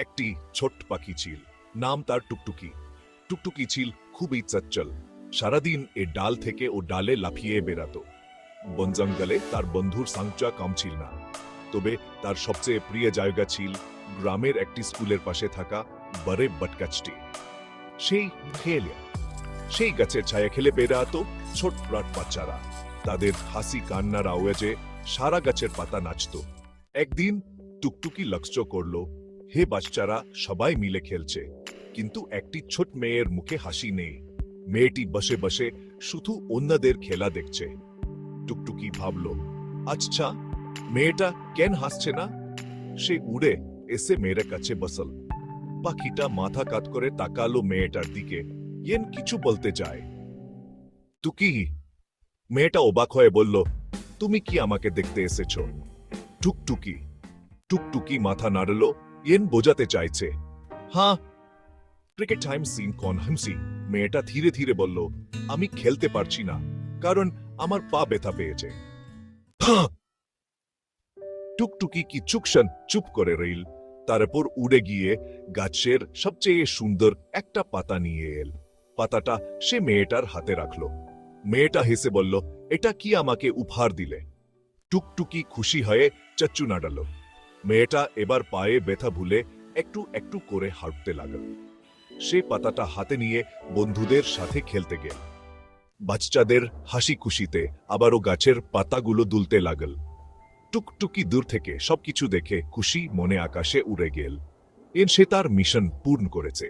একটি ছোট্ট পাখি ছিল, নাম তার টুকটুকি। টুকটুকি ছিল খুবই চঞ্চল। সারাদিন এ ডাল থেকে ও ডালে লাফিয়ে বেড়াতো। বন জঙ্গলে তার বন্ধুর সংখ্যা কম ছিল না, তবে তার সবচেয়ে প্রিয় জায়গা ছিল গ্রামের একটি স্কুলের পাশে থাকা বড় বটগাছটি। সেই গাছের ছায়া খেলে বেড়াতো ছোট বাচ্চারা। তাদের হাসি কান্নার আওয়াজে সারা গাছের পাতা নাচত। একদিন টুকটুকি লক্ষ্য করলো, হে বাচ্চারা সবাই মিলে খেলছে, কিন্তু একটি ছোট মেয়ের মুখে হাসি নেই। মেয়েটি বসে বসে শুধু অন্যদের খেলা দেখছে। টুকটুকি ভাবল, আচ্ছা, মেয়েটা কেন হাসছে না? সে উড়ে এসে মেয়ের কাছে বসল। পাখিটা মাথা কাত করে তাকালো মেয়েটার দিকে, ইয়েন কিছু বলতে যায়। টুকি, মেয়েটা অবাক হয়ে বলল, তুমি কি আমাকে দেখতে এসেছো? টুকটুকি টুকটুকি মাথা নাড়ল, ইয়েন বোঝাতে চাইছে, হ্যাঁ। ক্রিকেট টাইম সিন কন হামসি। মেয়েটা ধীরে ধীরে বলল, আমি খেলতে পারছি না, কারণ আমার পা ব্যথা পেয়েছে। টুকটুকি কি চুপ করে রইল। তারপর উড়ে গিয়ে গাছের সবচেয়ে সুন্দর একটা পাতা নিয়ে এল। পাতাটা সে মেয়েটার হাতে রাখল। মেয়েটা হেসে বলল, এটা কি আমাকে উপহার দিলে? টুকটুকি খুশি হয়ে চাচ্চু নাড়াল। মেয়েটা এবার পায়ে ব্যথা ভুলে একটু একটু করে হাঁটতে লাগল। সে পাতাটা হাতে নিয়ে বন্ধুদের সাথে খেলতে গেল। বাচ্চাদের হাসি খুশিতে আবারও গাছের পাতাগুলো দুলতে লাগল। টুকটুকি দূর থেকে সবকিছু দেখে খুশি মনে আকাশে উড়ে গেল। সে তার মিশন পূর্ণ করেছে।